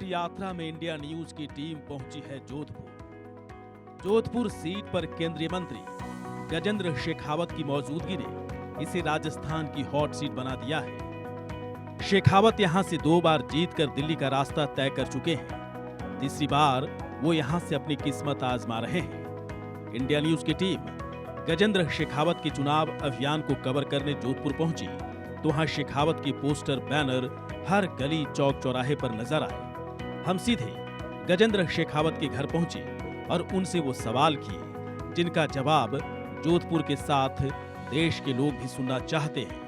Ticket यात्रा में India news की टीम पहुंची है जोधपुर। जोधपुर सीट पर केंद्रीय मंत्री गजेंद्र शेखावत की मौजूदगी ने इसे राजस्थान की हॉट सीट बना दिया है। शेखावत यहां से 2 बार जीतकर दिल्ली का रास्ता तय कर चुके हैं। तीसरी बार वो यहां से अपनी किस्मत आजमा रहे हैं। इंडिया न्यूज की टीम गजेंद्र शेखावत के चुनाव अभियान को कवर करने जोधपुर पहुंची तो वहां शेखावत की पोस्टर बैनर हर गली चौक चौराहे पर नजर आए। हम सीधे गजेंद्र शेखावत के घर पहुंचे और उनसे वो सवाल किए जिनका जवाब जोधपुर के साथ देश के लोग भी सुनना चाहते हैं।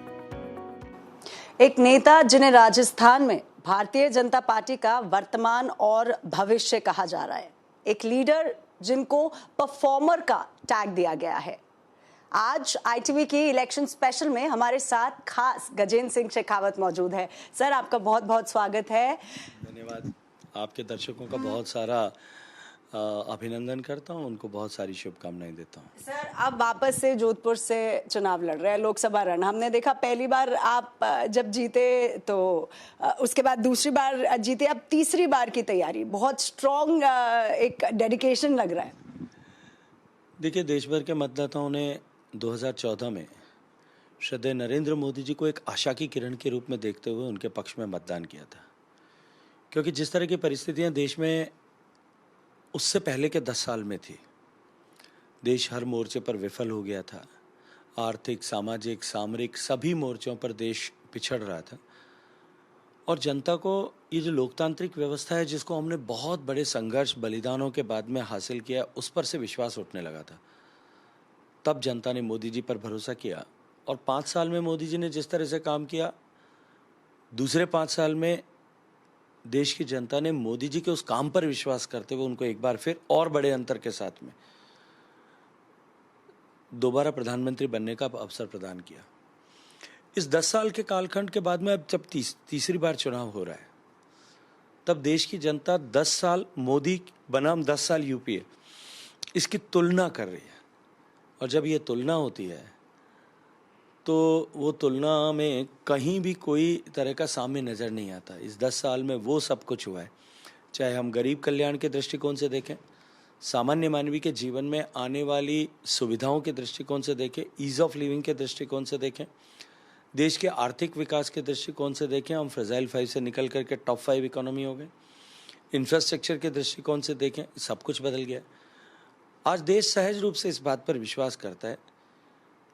एक नेता जिन्हें राजस्थान में भारतीय जनता पार्टी का वर्तमान और भविष्य कहा जा रहा है, एक लीडर जिनको परफॉर्मर का टैग दिया गया है। आज ITV की इलेक्शन स्पेशल में हमारे साथ खास गजेंद्र सिंह शेखावत मौजूद है। सर, आपका बहुत बहुत स्वागत है। धन्यवाद। आपके दर्शकों का बहुत सारा अभिनंदन करता हूं, उनको बहुत सारी शुभकामनाएं देता हूं। सर, आप वापस से जोधपुर से चुनाव लड़ रहे हैं, लोकसभा रण। हमने देखा पहली बार आप जब जीते तो उसके बाद दूसरी बार जीते, अब तीसरी बार की तैयारी, बहुत स्ट्रॉन्ग एक डेडिकेशन लग रहा है। देखिए, देश भर के मतदाताओं ने 2014 में श्रद्धेय नरेंद्र मोदी जी को एक आशा की किरण के रूप में देखते हुए उनके पक्ष में मतदान किया था, क्योंकि जिस तरह की परिस्थितियां देश में उससे पहले के 10 साल में थी, देश हर मोर्चे पर विफल हो गया था। आर्थिक, सामाजिक, सामरिक सभी मोर्चों पर देश पिछड़ रहा था और जनता को ये जो लोकतांत्रिक व्यवस्था है जिसको हमने बहुत बड़े संघर्ष, बलिदानों के बाद में हासिल किया, उस पर से विश्वास उठने लगा था। तब जनता ने मोदी जी पर भरोसा किया और 5 साल में मोदी जी ने जिस तरह से काम किया, दूसरे 5 साल में देश की जनता ने मोदी जी के उस काम पर विश्वास करते हुए उनको एक बार फिर और बड़े अंतर के साथ में दोबारा प्रधानमंत्री बनने का अवसर प्रदान किया। इस 10 साल के कालखंड के बाद में अब जब तीसरी बार चुनाव हो रहा है, तब देश की जनता 10 साल मोदी बनाम 10 साल UPA इसकी तुलना कर रही है। और जब ये तुलना होती है तो वो तुलना में कहीं भी कोई तरह का साम्य नज़र नहीं आता। इस 10 साल में वो सब कुछ हुआ है, चाहे हम गरीब कल्याण के दृष्टिकोण से देखें, सामान्य मानवी के जीवन में आने वाली सुविधाओं के दृष्टिकोण से देखें, ईज़ ऑफ लिविंग के दृष्टिकोण से देखें, देश के आर्थिक विकास के दृष्टिकोण से देखें, हम फ्रेजाइल 5 से निकल करके टॉप 5 इकोनॉमी हो गए, इंफ्रास्ट्रक्चर के दृष्टिकोण से देखें, सब कुछ बदल गया। आज देश सहज रूप से इस बात पर विश्वास करता है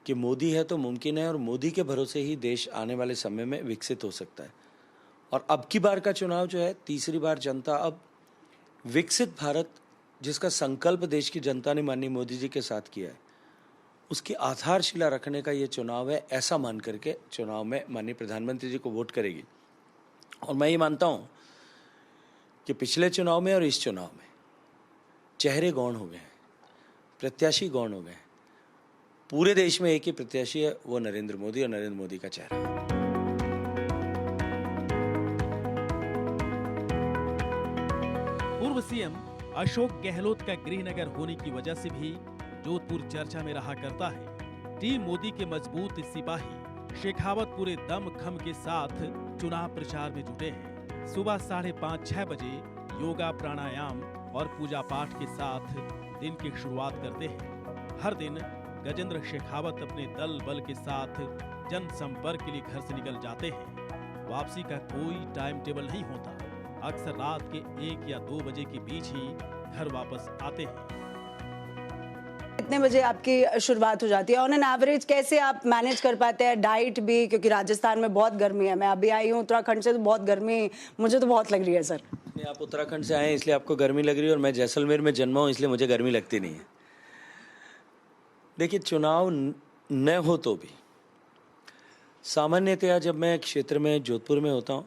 कि मोदी है तो मुमकिन है और मोदी के भरोसे ही देश आने वाले समय में विकसित हो सकता है। और अब की बार का चुनाव जो है, तीसरी बार जनता अब विकसित भारत जिसका संकल्प देश की जनता ने माननीय मोदी जी के साथ किया है, उसकी आधारशिला रखने का ये चुनाव है, ऐसा मान करके चुनाव में माननीय प्रधानमंत्री जी को वोट करेगी। और मैं ये मानता हूँ कि पिछले चुनाव में और इस चुनाव में चेहरे गौण हो गए हैं, प्रत्याशी गौण हो गए। पूरे देश में एक ही प्रत्याशी है, वो नरेंद्र मोदी और नरेंद्र मोदी का चेहरा है। पूर्व CM अशोक गहलोत का गृहनगर होने की वजह से भी जोधपुर चर्चा में रहा करता है। टीम मोदी के मजबूत सिपाही शेखावत पूरे दम खम के साथ चुनाव प्रचार में जुटे हैं। सुबह 5:30-6 बजे योगा, प्राणायाम और पूजा पाठ के साथ दिन की शुरुआत करते हैं। हर दिन गजेंद्र शेखावत अपने दल बल के साथ जनसंपर्क के लिए घर से निकल जाते हैं। वापसी का कोई टाइम टेबल नहीं होता, अक्सर रात के 1 या 2 बजे के बीच ही घर वापस आते हैं। कितने बजे आपकी शुरुआत हो जाती है? ऑन एन एवरेज कैसे आप मैनेज कर पाते हैं डाइट भी, क्योंकि राजस्थान में बहुत गर्मी है। मैं अभी आई हूँ उत्तराखंड से, तो बहुत गर्मी मुझे तो बहुत लग रही है। सर, आप उत्तराखंड से आए हैं इसलिए आपको गर्मी लग रही है और मैं जैसलमेर में जन्मा हूँ इसलिए मुझे गर्मी लगती नहीं है। देखिए, चुनाव न हो तो भी सामान्यतया जब मैं क्षेत्र में जोधपुर में होता हूँ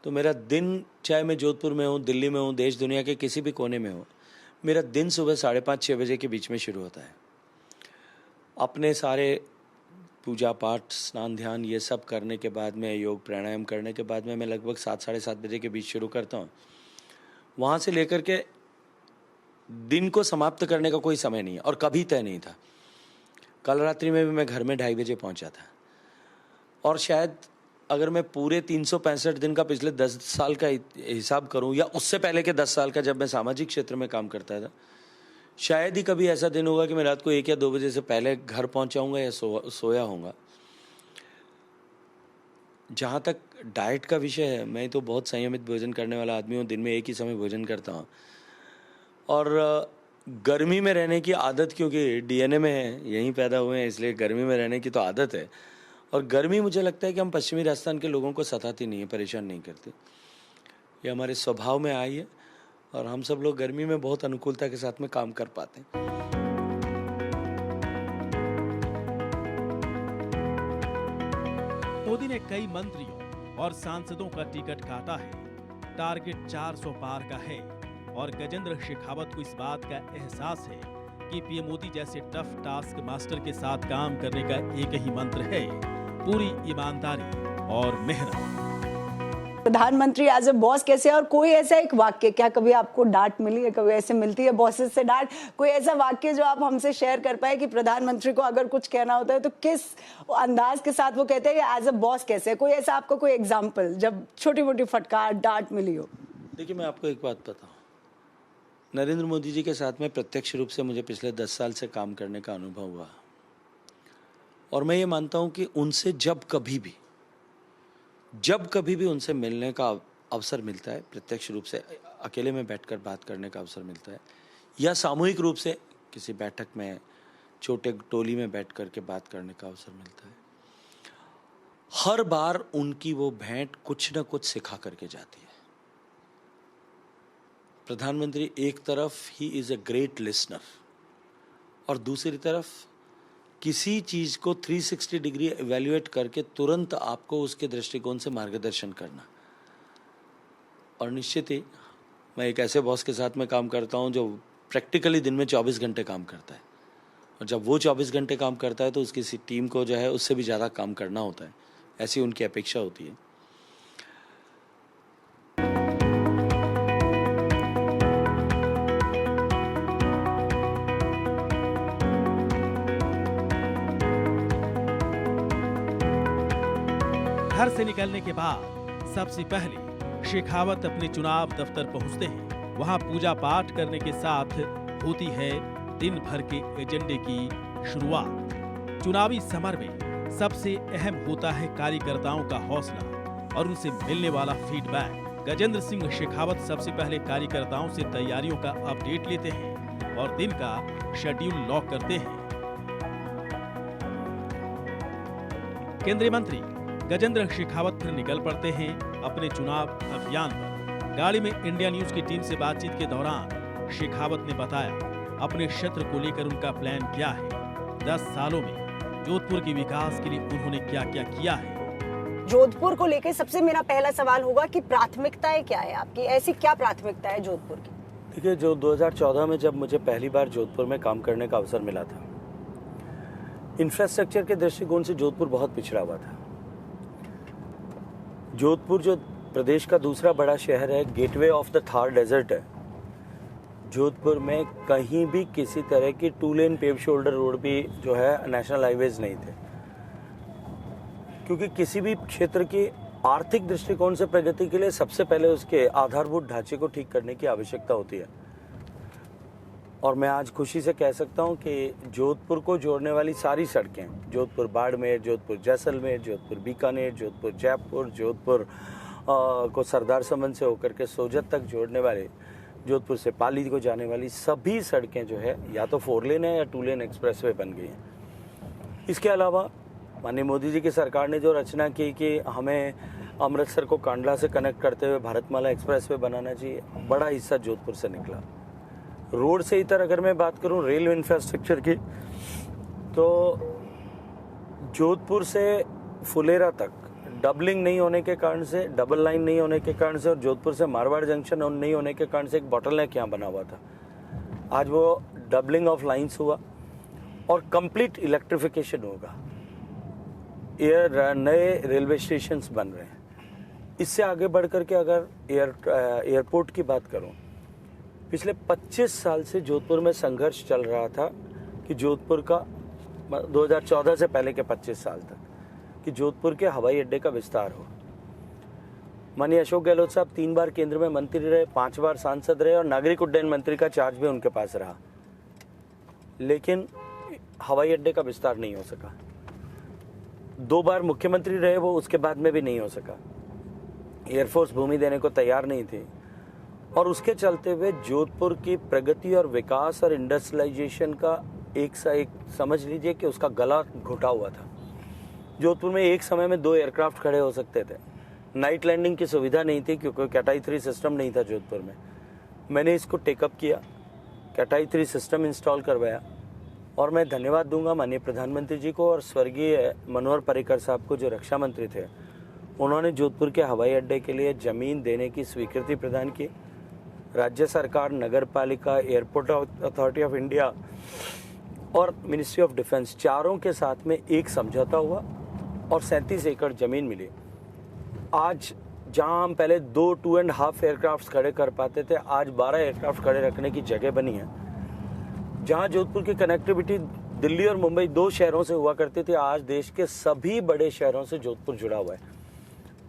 तो मेरा दिन, चाहे मैं जोधपुर में हूँ, दिल्ली में हूँ, देश दुनिया के किसी भी कोने में हूँ, मेरा दिन सुबह 5:30-6 बजे के बीच में शुरू होता है। अपने सारे पूजा पाठ, स्नान ध्यान ये सब करने के बाद में, योग प्राणायाम करने के बाद में मैं लगभग 7-7:30 बजे के बीच शुरू करता हूँ। वहाँ से लेकर के दिन को समाप्त करने का कोई समय नहीं है और कभी तय नहीं था। कल रात्रि में भी मैं घर में 2:30 बजे पहुँचा था और शायद अगर मैं पूरे 365 दिन का पिछले 10 साल का हिसाब करूं या उससे पहले के 10 साल का जब मैं सामाजिक क्षेत्र में काम करता था, शायद ही कभी ऐसा दिन होगा कि मैं रात को 1 या 2 बजे से पहले घर पहुंचाऊंगा या सोया होऊंगा। जहाँ तक डाइट का विषय है, मैं तो बहुत संयमित भोजन करने वाला आदमी हूँ। दिन में एक ही समय भोजन करता हूँ और गर्मी में रहने की आदत, क्योंकि डीएनए में है, यहीं पैदा हुए हैं, इसलिए गर्मी में रहने की तो आदत है। और गर्मी मुझे लगता है कि हम पश्चिमी राजस्थान के लोगों को सताती नहीं है, परेशान नहीं करती। ये हमारे स्वभाव में आई है और हम सब लोग गर्मी में बहुत अनुकूलता के साथ में काम कर पाते हैं। मोदी ने कई मंत्रियों और सांसदों का टिकट काटा है। टारगेट 400 पार का है और गजेंद्र शेखावत को इस बात का एहसास है कि पीएम मोदी जैसे टफ टास्क मास्टर के साथ काम करने का एक ही मंत्र है, पूरी ईमानदारी और मेहनत। प्रधानमंत्री एज ए बॉस कैसे, और कोई ऐसा एक वाक्य, क्या कभी आपको डांट मिली है, कभी ऐसे मिलती है बॉसेस से डांट, कोई ऐसा वाक्य जो आप हमसे शेयर कर पाए कि प्रधानमंत्री को अगर कुछ कहना होता है तो किस अंदाज के साथ वो कहते हैं, एज ए बॉस कैसे, कोई ऐसा आपको कोई एग्जाम्पल जब छोटी मोटी फटकार डांट मिली हो? देखिए, मैं आपको एक बात बताऊं, नरेंद्र मोदी जी के साथ में प्रत्यक्ष रूप से मुझे पिछले 10 साल से काम करने का अनुभव हुआ और मैं ये मानता हूं कि उनसे जब कभी भी उनसे मिलने का अवसर मिलता है, प्रत्यक्ष रूप से अकेले में बैठकर बात करने का अवसर मिलता है या सामूहिक रूप से किसी बैठक में छोटे टोली में बैठ करके बात करने का अवसर मिलता है, हर बार उनकी वो भेंट कुछ न कुछ सिखा करके जाती है। प्रधानमंत्री एक तरफ he is a great listener और दूसरी तरफ किसी चीज को 360 डिग्री इवैल्यूएट करके तुरंत आपको उसके दृष्टिकोण से मार्गदर्शन करना। और निश्चित ही मैं एक ऐसे बॉस के साथ में काम करता हूं जो प्रैक्टिकली दिन में 24 घंटे काम करता है और जब वो 24 घंटे काम करता है तो उसकी टीम को जो है उससे भी ज़्यादा काम करना होता है, ऐसी उनकी अपेक्षा होती है। घर से निकलने के बाद सबसे पहले शेखावत अपने चुनाव दफ्तर पहुंचते हैं। वहां पूजा पाठ करने के साथ होती है दिन भर के एजेंडे की शुरुआत। चुनावी समर में सबसे अहम होता है कार्यकर्ताओं का हौसला और उनसे मिलने वाला फीडबैक। गजेंद्र सिंह शेखावत सबसे पहले कार्यकर्ताओं से तैयारियों का अपडेट लेते हैं और दिन का शेड्यूल लॉक करते हैं। केंद्रीय मंत्री गजेंद्र शेखावत फिर निकल पड़ते हैं अपने चुनाव अभियान पर। गाड़ी में इंडिया न्यूज की टीम से बातचीत के दौरान शेखावत ने बताया अपने क्षेत्र को लेकर उनका प्लान क्या है, 10 सालों में जोधपुर के विकास के लिए उन्होंने क्या क्या किया है। जोधपुर को लेकर सबसे मेरा पहला सवाल होगा कि प्राथमिकताएं क्या है आपकी, ऐसी क्या प्राथमिकता है जोधपुर की? देखिए, जो 2014 में जब मुझे पहली बार जोधपुर में काम करने का अवसर मिला था, इंफ्रास्ट्रक्चर के दृष्टिकोण से जोधपुर बहुत पिछड़ा हुआ था। जोधपुर जो प्रदेश का दूसरा बड़ा शहर है, gateway of the Thar desert है। जोधपुर में कहीं भी किसी तरह की 2 लेन पेव शोल्डर रोड भी जो है नेशनल हाईवेज नहीं थे, क्योंकि किसी भी क्षेत्र की आर्थिक दृष्टिकोण से प्रगति के लिए सबसे पहले उसके आधारभूत ढांचे को ठीक करने की आवश्यकता होती है। और मैं आज खुशी से कह सकता हूं कि जोधपुर को जोड़ने वाली सारी सड़कें, जोधपुर बाड़मेर, जोधपुर जैसलमेर, जोधपुर बीकानेर, जोधपुर जयपुर, जोधपुर को सरदार समन से होकर के सोजत तक जोड़ने वाले, जोधपुर से पाली को जाने वाली सभी सड़कें जो है या तो 4 लेन है या 2 लेन एक्सप्रेसवे बन गई हैं। इसके अलावा माननीय मोदी जी की सरकार ने जो रचना की कि हमें अमृतसर को कांडला से कनेक्ट करते हुए भारतमाला एक्सप्रेसवे बनाना चाहिए, बड़ा हिस्सा जोधपुर से निकला। रोड से इधर अगर मैं बात करूं रेलवे इंफ्रास्ट्रक्चर की, तो जोधपुर से फुलेरा तक डबलिंग नहीं होने के कारण से, डबल लाइन नहीं होने के कारण से और जोधपुर से मारवाड़ जंक्शन नहीं होने के कारण से एक बॉटलनेक यहाँ बना हुआ था। आज वो डबलिंग ऑफ लाइंस हुआ और कंप्लीट इलेक्ट्रिफिकेशन होगा, नए रेलवे स्टेशंस बन रहे हैं। इससे आगे बढ़ करके अगर एयरपोर्ट की बात करूं, पिछले 25 साल से जोधपुर में संघर्ष चल रहा था कि जोधपुर का 2014 से पहले के 25 साल तक कि जोधपुर के हवाई अड्डे का विस्तार हो। माननीय अशोक गहलोत साहब 3 बार केंद्र में मंत्री रहे, 5 बार सांसद रहे और नागरिक उड्डयन मंत्री का चार्ज भी उनके पास रहा, लेकिन हवाई अड्डे का विस्तार नहीं हो सका। 2 बार मुख्यमंत्री रहे वो, उसके बाद में भी नहीं हो सका। एयरफोर्स भूमि देने को तैयार नहीं थी और उसके चलते हुए जोधपुर की प्रगति और विकास और इंडस्ट्रियलाइजेशन का एक सा एक समझ लीजिए कि उसका गला घुटा हुआ था। जोधपुर में एक समय में 2 एयरक्राफ्ट खड़े हो सकते थे। नाइट लैंडिंग की सुविधा नहीं थी क्योंकि कैटाई 3 सिस्टम नहीं था जोधपुर में। मैंने इसको टेकअप किया, कैटाई 3 सिस्टम इंस्टॉल करवाया और मैं धन्यवाद दूंगा माननीय प्रधानमंत्री जी को और स्वर्गीय मनोहर पर्रिकर साहब को जो रक्षा मंत्री थे। उन्होंने जोधपुर के हवाई अड्डे के लिए ज़मीन देने की स्वीकृति प्रदान की। राज्य सरकार, नगर पालिका, एयरपोर्ट अथॉरिटी ऑफ इंडिया और मिनिस्ट्री ऑफ डिफेंस चारों के साथ में एक समझौता हुआ और 37 एकड़ ज़मीन मिली। आज जहां हम पहले 2.5 एयरक्राफ्ट खड़े कर पाते थे, आज 12 एयरक्राफ्ट खड़े रखने की जगह बनी है। जहां जोधपुर की कनेक्टिविटी दिल्ली और मुंबई 2 शहरों से हुआ करती थी, आज देश के सभी बड़े शहरों से जोधपुर जुड़ा हुआ है।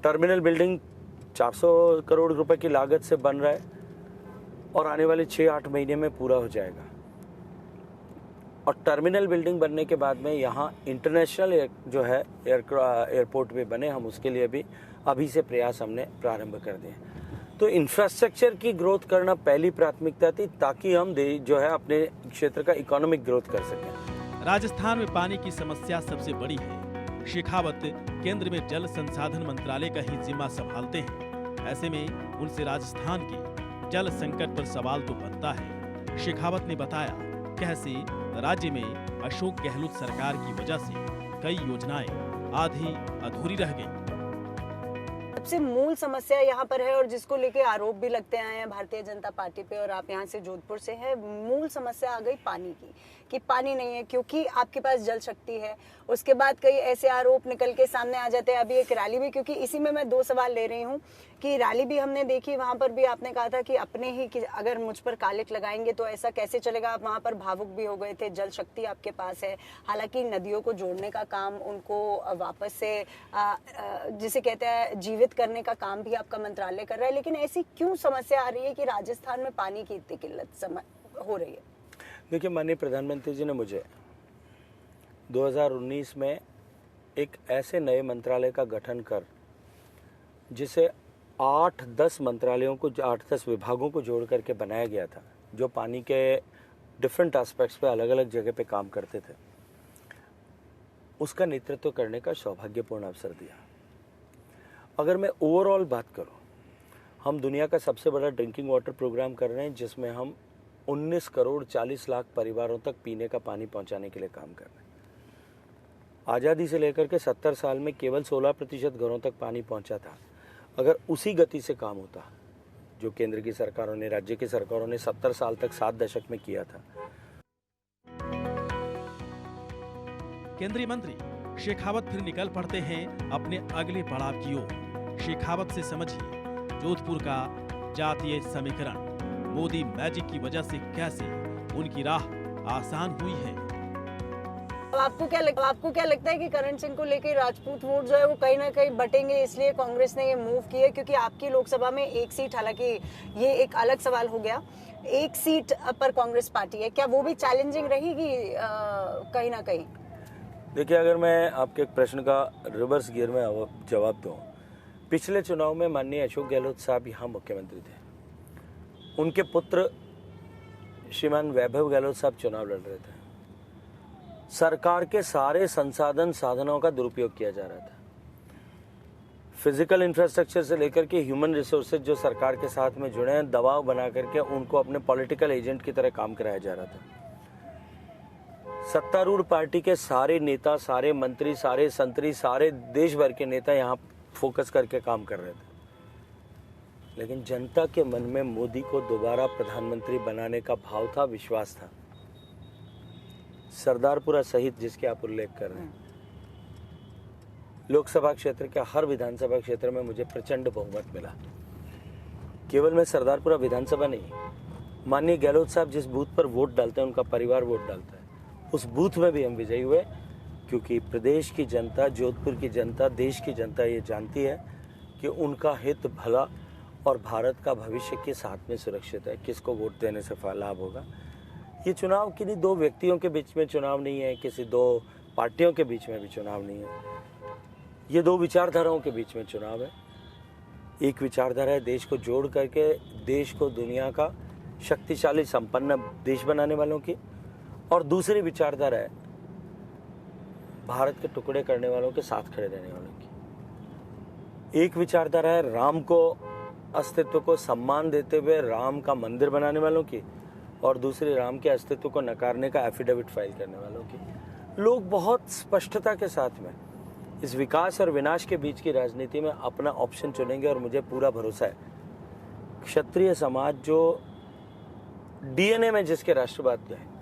टर्मिनल बिल्डिंग 400 करोड़ रुपए की लागत से बन रहा है और आने वाले 6-8 महीने में पूरा हो जाएगा। और टर्मिनल बिल्डिंग बनने के बाद में यहाँ इंटरनेशनल जो है एयरपोर्ट भी बने, हम उसके लिए भी अभी से प्रयास हमने प्रारंभ कर दिए। तो इंफ्रास्ट्रक्चर की ग्रोथ करना पहली प्राथमिकता थी ताकि हम जो है अपने क्षेत्र का इकोनॉमिक ग्रोथ कर सकें। राजस्थान में पानी की समस्या सबसे बड़ी है। शेखावत केंद्र में जल संसाधन मंत्रालय का ही जिम्मा संभालते हैं। ऐसे में उनसे राजस्थान के जल संकट पर सवाल तो बनता है। शेखावत ने बताया कैसे राज्य में अशोक गहलोत सरकार की वजह से कई योजनाएं आधी अधूरी रह गई। सबसे मूल समस्या यहाँ पर है और जिसको लेके आरोप भी लगते आए हैं भारतीय जनता पार्टी पे, और आप यहाँ से जोधपुर से है, मूल समस्या आ गई पानी की, कि पानी नहीं है क्योंकि आपके पास जल शक्ति है। उसके बाद कई ऐसे आरोप निकल के सामने आ जाते हैं। अभी एक रैली भी, क्योंकि इसी में मैं 2 सवाल ले रही हूँ कि रैली भी हमने देखी, वहां पर भी आपने कहा था कि अपने ही कि अगर मुझ पर कालिक लगाएंगे तो ऐसा कैसे चलेगा। आप वहां पर भावुक भी हो गए थे। जल शक्ति आपके पास है, हालांकि नदियों को जोड़ने का काम, उनको वापस से जिसे कहते हैं जीवित करने का काम भी आपका मंत्रालय कर रहा है, लेकिन ऐसी क्यों समस्या आ रही है कि राजस्थान में पानी की इतनी किल्लत हो रही है? देखिए, माननीय प्रधानमंत्री जी ने मुझे 2019 में एक ऐसे नए मंत्रालय का गठन कर जिसे 8-10 मंत्रालयों को, 8-10 विभागों को जोड़ करके बनाया गया था, जो पानी के डिफरेंट एस्पेक्ट्स पे अलग अलग जगह पे काम करते थे, उसका नेतृत्व करने का सौभाग्यपूर्ण अवसर दिया। अगर मैं ओवरऑल बात करूं, हम दुनिया का सबसे बड़ा ड्रिंकिंग वाटर प्रोग्राम कर रहे हैं जिसमें हम 19 करोड़ 40 लाख परिवारों तक पीने का पानी पहुंचाने के लिए काम कर रहे हैं। आज़ादी से लेकर के 70 साल में केवल 16% घरों तक पानी पहुंचा था। अगर उसी गति से काम होता जो केंद्र की सरकारों ने, राज्य की सरकारों ने 70 साल तक 7 दशक में किया था। केंद्रीय मंत्री शेखावत फिर निकल पड़ते हैं अपने अगले पड़ाव की ओर। शेखावत से समझिए जोधपुर का जातीय समीकरण मोदी मैजिक की वजह से कैसे उनकी राह आसान हुई है। आपको क्या लगता है कि करण सिंह को लेकर राजपूत वोट जो है वो कहीं ना कहीं बटेंगे, इसलिए कांग्रेस ने ये मूव किया? क्योंकि आपकी लोकसभा में 1 सीट, हालांकि ये एक अलग सवाल हो गया, 1 सीट पर कांग्रेस पार्टी है, क्या वो भी चैलेंजिंग रहेगी कहीं ना कहीं? देखिए, अगर मैं आपके एक प्रश्न का रिवर्स गियर में जवाब दूं, पिछले चुनाव में माननीय अशोक गहलोत साहब यहाँ मुख्यमंत्री थे। उनके पुत्र श्रीमान वैभव गहलोत साहब चुनाव लड़ रहे थे। सरकार के सारे संसाधन साधनों का दुरुपयोग किया जा रहा था। फिजिकल इंफ्रास्ट्रक्चर से लेकर के ह्यूमन रिसोर्सेज जो सरकार के साथ में जुड़े हैं, दबाव बना करके उनको अपने पॉलिटिकल एजेंट की तरह काम कराया जा रहा था। सत्तारूढ़ पार्टी के सारे नेता, सारे मंत्री, सारे संतरी, सारे देश भर के नेता यहाँ फोकस करके काम कर रहे थे। लेकिन जनता के मन में मोदी को दोबारा प्रधानमंत्री बनाने का भाव था, विश्वास था। सरदारपुरा सहित जिसके आप उल्लेख कर रहे हैं, लोकसभा क्षेत्र के हर विधानसभा क्षेत्र में मुझे प्रचंड बहुमत मिला। केवल मैं सरदारपुरा विधानसभा नहीं, माननीय गहलोत साहब जिस बूथ पर वोट डालते हैं, उनका परिवार वोट डालता है, उस बूथ में भी हम विजयी हुए, क्योंकि प्रदेश की जनता, जोधपुर की जनता, देश की जनता ये जानती है कि उनका हित भला और भारत का भविष्य के साथ में सुरक्षित है। किसको वोट देने से लाभ होगा। ये चुनाव किन्हीं दो व्यक्तियों के बीच में चुनाव नहीं है, किसी दो पार्टियों के बीच में भी चुनाव नहीं है। ये दो विचारधाराओं के बीच में चुनाव है। एक विचारधारा है देश को जोड़ करके देश को दुनिया का शक्तिशाली संपन्न देश बनाने वालों की, और दूसरी विचारधारा है भारत के टुकड़े करने वालों के साथ खड़े रहने वालों की। एक विचारधारा है राम को अस्तित्व को सम्मान देते हुए राम का मंदिर बनाने वालों की, और दूसरी राम के अस्तित्व को नकारने का एफिडेविट फाइल करने वालों की। लोग बहुत स्पष्टता के साथ में इस विकास और विनाश के बीच की राजनीति में अपना ऑप्शन चुनेंगे, और मुझे पूरा भरोसा है क्षत्रिय समाज जो डीएनए में जिसके राष्ट्रवाद का है,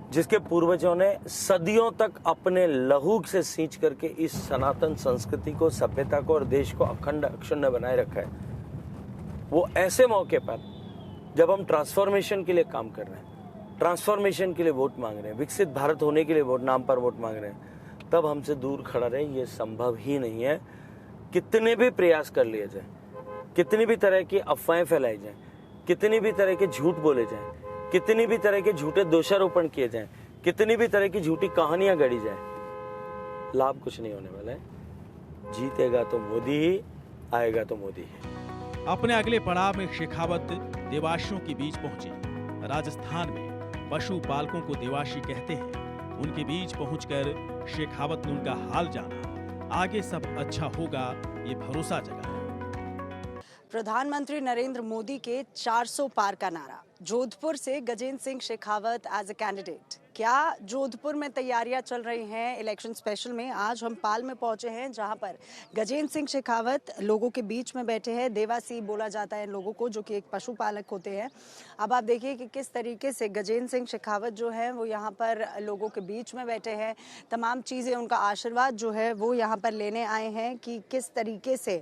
जिसके पूर्वजों ने सदियों तक अपने लहू से सींच करके इस सनातन संस्कृति को, सभ्यता को और देश को अखंड अक्षुण्ण बनाए रखा है, वो ऐसे मौके पर जब हम ट्रांसफॉर्मेशन के लिए काम कर रहे हैं, ट्रांसफॉर्मेशन के लिए वोट मांग रहे हैं, विकसित भारत होने के लिए वोट नाम पर वोट मांग रहे हैं, तब हमसे दूर खड़ा रहे ये संभव ही नहीं है। कितने भी प्रयास कर लिए जाए, कितनी भी तरह की अफवाहें फैलाई जाएं, कितनी भी तरह के झूठ बोले जाएं, कितनी भी तरह के झूठे दोषारोपण किए जाएं, कितनी भी तरह की झूठी कहानियां गढ़ी जाएं, लाभ कुछ नहीं होने वाला है। जीतेगा तो मोदी ही, आएगा तो मोदी ही। अपने अगले पड़ाव में शेखावत देवाशियों के बीच पहुंचे। राजस्थान में पशु पालकों को देवाशी कहते हैं। उनके बीच पहुंचकर शेखावत ने उनका हाल जाना। आगे सब अच्छा होगा ये भरोसा जगाया। प्रधानमंत्री नरेंद्र मोदी के 400 पार का नारा, जोधपुर से Gajendra Singh Shekhawat as a candidate. क्या जोधपुर में तैयारियां चल रही हैं इलेक्शन स्पेशल में? आज हम पाल में पहुंचे हैं जहां पर गजेंद्र सिंह शेखावत लोगों के बीच में बैठे हैं। देवासी बोला जाता है इन लोगों को, जो कि एक पशुपालक होते हैं। अब आप देखिए कि किस तरीके से गजेंद्र सिंह शेखावत जो है वो यहाँ पर लोगों के बीच में बैठे हैं। तमाम चीज़ें, उनका आशीर्वाद जो है वो यहाँ पर लेने आए हैं कि किस तरीके से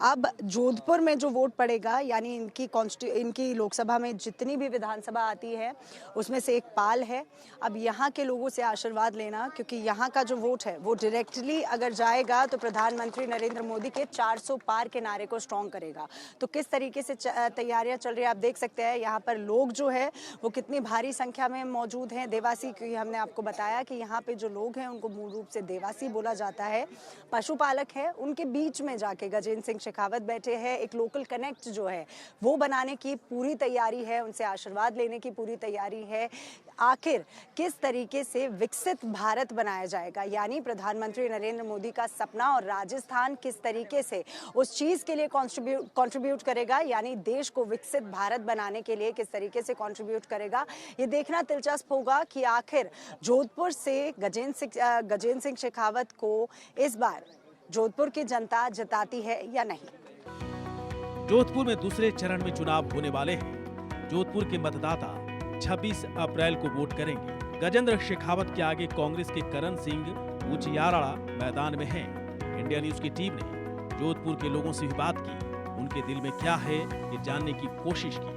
अब जोधपुर में जो वोट पड़ेगा, यानी इनकी लोकसभा में जितनी भी विधानसभा आती है उसमें से एक पाल है। अब यहाँ के लोगों से आशीर्वाद लेना, क्योंकि यहाँ का जो वोट है वो डायरेक्टली अगर जाएगा तो प्रधानमंत्री नरेंद्र मोदी के 400 पार के नारे को स्ट्रॉन्ग करेगा। तो किस तरीके से तैयारियां चल रही है आप देख सकते हैं। यहाँ पर लोग जो है वो कितनी भारी संख्या में मौजूद हैं। देवासी, क्योंकि हमने आपको बताया कि यहाँ पे जो लोग हैं उनको मूल रूप से देवासी बोला जाता है, पशुपालक है। उनके बीच में जाके गजेंद्र सिंह शेखावत बैठे हैं। एक लोकल कनेक्ट जो है वो बनाने की पूरी तैयारी है, उनसे आशीर्वाद लेने की पूरी तैयारी है। आखिर किस तरीके से विकसित भारत बनाया जाएगा, यानी प्रधानमंत्री नरेंद्र मोदी का सपना, और राजस्थान किस तरीके से उस चीज के लिए कंट्रीब्यूट करेगा, यानी देश को विकसित भारत बनाने के लिए किस तरीके से कंट्रीब्यूट करेगा, ये देखना दिलचस्प होगा कि आखिर जोधपुर से गजेंद्र सिंह शेखावत को इस बार जोधपुर की जनता जिताती है या नहीं। जोधपुर में दूसरे चरण में चुनाव होने वाले हैं। जोधपुर के मतदाता 26 अप्रैल को वोट करेंगे। गजेंद्र शेखावत के आगे कांग्रेस के करण सिंह उचियारा मैदान में हैं। इंडिया न्यूज की टीम ने जोधपुर के लोगों से भी बात की, उनके दिल में क्या है ये जानने की कोशिश की।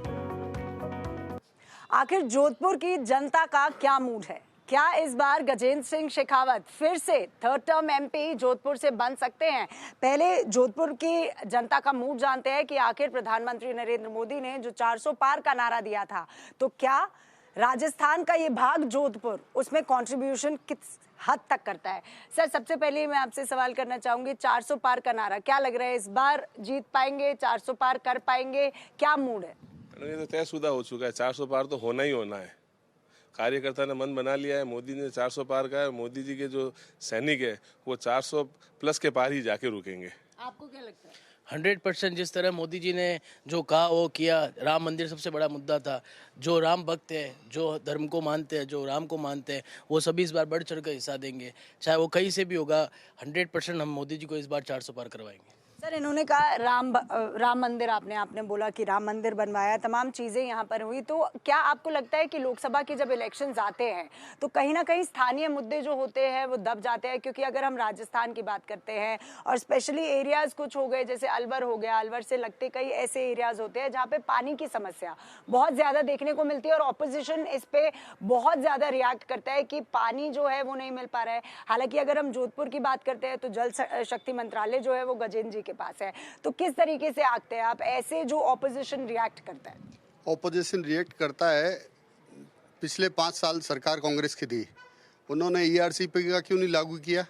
आखिर जोधपुर की जनता का क्या मूड है? क्या इस बार गजेंद्र सिंह शेखावत फिर से थर्ड टर्म एमपी जोधपुर से बन सकते हैं? पहले जोधपुर की जनता का मूड जानते हैं कि आखिर प्रधानमंत्री नरेंद्र मोदी ने जो 400 पार का नारा दिया था, तो क्या राजस्थान का ये भाग जोधपुर उसमें कंट्रीब्यूशन किस हद तक करता है? सर, सबसे पहले मैं आपसे सवाल करना चाहूंगी, 400 पार का नारा क्या लग रहा है, इस बार जीत पाएंगे, 400 पार कर पाएंगे, क्या मूड है? ये तो तयशुदा हो चुका है, 400 पार तो होना ही होना है। कार्यकर्ता ने मन बना लिया है, मोदी ने 400 पार का है। मोदी जी के जो सैनिक है वो 400 प्लस के पार ही जाके रुकेंगे। आपको क्या लगता है? 100% जिस तरह मोदी जी ने जो कहा वो किया। राम मंदिर सबसे बड़ा मुद्दा था। जो राम भक्त है, जो धर्म को मानते हैं, जो राम को मानते हैं, वो सभी इस बार बढ़ चढ़ कर हिस्सा देंगे, चाहे वो कहीं से भी होगा। 100% हम मोदी जी को इस बार 400 पार करवाएंगे। सर, इन्होंने कहा राम मंदिर, आपने बोला कि राम मंदिर बनवाया, तमाम चीज़ें यहाँ पर हुई, तो क्या आपको लगता है कि लोकसभा के जब इलेक्शंस आते हैं तो कहीं ना कहीं स्थानीय मुद्दे जो होते हैं वो दब जाते हैं? क्योंकि अगर हम राजस्थान की बात करते हैं और स्पेशली एरियाज कुछ हो गए, जैसे अलवर हो गया, अलवर से लगते कई ऐसे एरियाज होते हैं जहाँ पे पानी की समस्या बहुत ज़्यादा देखने को मिलती है और ऑपोजिशन इस पे बहुत ज़्यादा रिएक्ट करता है कि पानी जो है वो नहीं मिल पा रहा है। हालांकि अगर हम जोधपुर की बात करते हैं तो जल शक्ति मंत्रालय जो है वो गजेंद्र जी के पास है, तो किस तरीके से आते हैं आप ऐसे जो ऑपोजिशन रिएक्ट करता है? ऑपोजिशन रिएक्ट करता है। पिछले 5 साल सरकार कांग्रेस की थी, उन्होंने ईआरसीपी का क्यों नहीं लागू किया?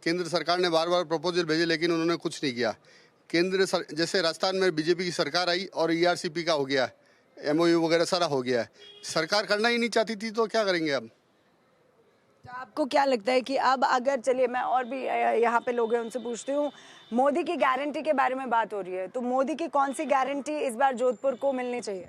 केंद्र सरकार ने बार बार प्रपोजल भेजे लेकिन उन्होंने कुछ नहीं किया। जैसे राजस्थान में बीजेपी की सरकार आई और ईआरसीपी का हो गया, एमओयू वगैरह सारा हो गया है। सरकार करना ही नहीं चाहती थी तो क्या करेंगे अब? तो आपको क्या लगता है कि अब अगर, चलिए मैं और भी यहाँ पे लोग हैं उनसे पूछती हूँ, मोदी की गारंटी के बारे में बात हो रही है, तो मोदी की कौन सी गारंटी इस बार जोधपुर को मिलनी चाहिए?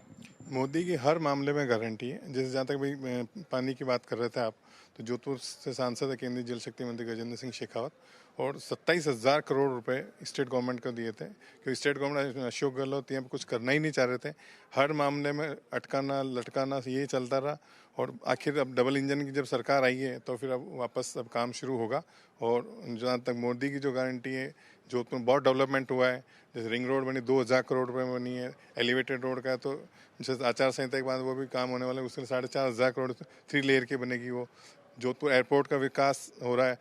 मोदी की हर मामले में गारंटी है। जैसे जहाँ तक भाई पानी की बात कर रहे थे आप, तो जोधपुर से सांसद है केंद्रीय जल शक्ति मंत्री गजेंद्र सिंह शेखावत, और 27,000 करोड़ रुपए स्टेट गवर्नमेंट को दिए थे, क्योंकि स्टेट गवर्नमेंट अशोक गहलोत यहाँ पे कुछ करना ही नहीं चाह रहे थे। हर मामले में अटकाना लटकाना ये चलता रहा, और आखिर अब डबल इंजन की जब सरकार आई है तो फिर अब वापस अब काम शुरू होगा। और जहाँ तक मोदी की जो गारंटी है, जोधपुर बहुत डेवलपमेंट हुआ है। जैसे रिंग रोड बनी 2,000 करोड़ रुपए में बनी है, एलिवेटेड रोड का तो जैसे आचार संहिता के बाद वो भी काम होने वाला है, उसके लिए 4,500 करोड़ 3 लेयर की बनेगी वो। जोधपुर एयरपोर्ट का विकास हो रहा है।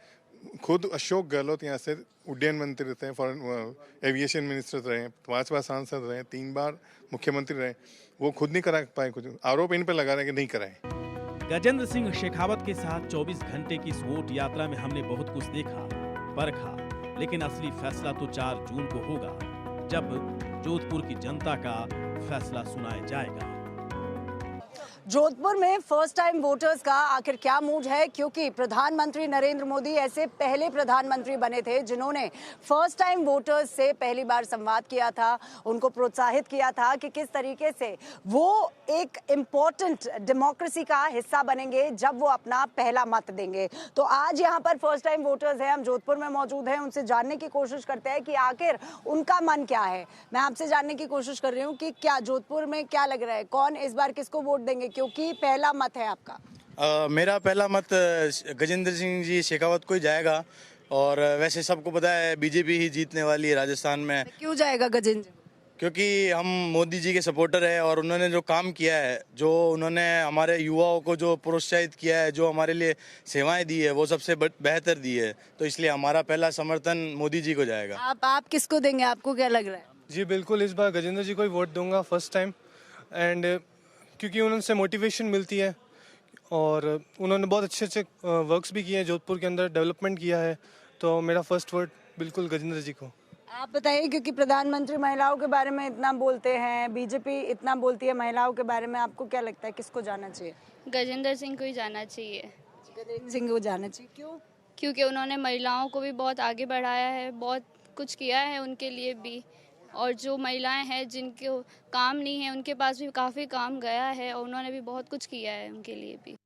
खुद अशोक गहलोत यहाँ से उड्डयन मंत्री थे, फॉरेन एविएशन मिनिस्टर रहे, 5 बार सांसद रहे, 3 बार मुख्यमंत्री रहे, वो खुद नहीं करा पाए। कुछ आरोप इन पे लगा रहे हैं कि नहीं कराए। गजेंद्र सिंह शेखावत के साथ 24 घंटे की इस वोट यात्रा में हमने बहुत कुछ देखा, परखा, लेकिन असली फैसला तो 4 जून को होगा, जब जोधपुर की जनता का फैसला सुनाया जाएगा। जोधपुर में फर्स्ट टाइम वोटर्स का आखिर क्या मूड है? क्योंकि प्रधानमंत्री नरेंद्र मोदी ऐसे पहले प्रधानमंत्री बने थे जिन्होंने फर्स्ट टाइम वोटर्स से पहली बार संवाद किया था, उनको प्रोत्साहित किया था कि किस तरीके से वो एक इम्पोर्टेंट डेमोक्रेसी का हिस्सा बनेंगे जब वो अपना पहला मत देंगे। तो आज यहाँ पर फर्स्ट टाइम वोटर्स हैं, हम जोधपुर में मौजूद हैं, उनसे जानने की कोशिश करते हैं कि आखिर उनका मन क्या है। मैं आपसे जानने की कोशिश कर रही हूँ कि क्या जोधपुर में क्या लग रहा है, कौन इस बार किसको वोट देंगे, क्योंकि पहला मत है आपका? मेरा पहला मत गजेंद्र सिंह जी शेखावत को ही जाएगा, और वैसे सबको पता है बीजेपी ही जीतने वाली है राजस्थान में। क्यों जाएगा गजेंद्र? क्योंकि हम मोदी जी के सपोर्टर है, और उन्होंने जो काम किया है, जो उन्होंने हमारे युवाओं को जो प्रोत्साहित किया है, जो हमारे लिए सेवाएं दी है, वो सबसे बेहतर दी है, तो इसलिए हमारा पहला समर्थन मोदी जी को जाएगा। आप किसको देंगे, आपको क्या लग रहा है? जी बिल्कुल, इस बार गजेंद्र जी को ही वोट दूंगा फर्स्ट टाइम, एंड क्योंकि उनसे मोटिवेशन मिलती है और उन्होंने बहुत अच्छे अच्छे वर्क्स भी किए हैं, जोधपुर के अंदर डेवलपमेंट किया है, तो मेरा फर्स्ट वोट बिल्कुल गजेंद्र जी को। आप बताइए, क्योंकि प्रधानमंत्री महिलाओं के बारे में इतना बोलते हैं, बीजेपी इतना बोलती है महिलाओं के बारे में, आपको क्या लगता है किसको जाना चाहिए? गजेंद्र सिंह को ही जाना चाहिए। गजेंद्र सिंह को जाना चाहिए, क्यों? क्योंकि उन्होंने महिलाओं को भी बहुत आगे बढ़ाया है, बहुत कुछ किया है उनके लिए भी, और जो महिलाएं हैं जिनको काम नहीं है उनके पास भी काफ़ी काम गया है, और उन्होंने भी बहुत कुछ किया है उनके लिए भी।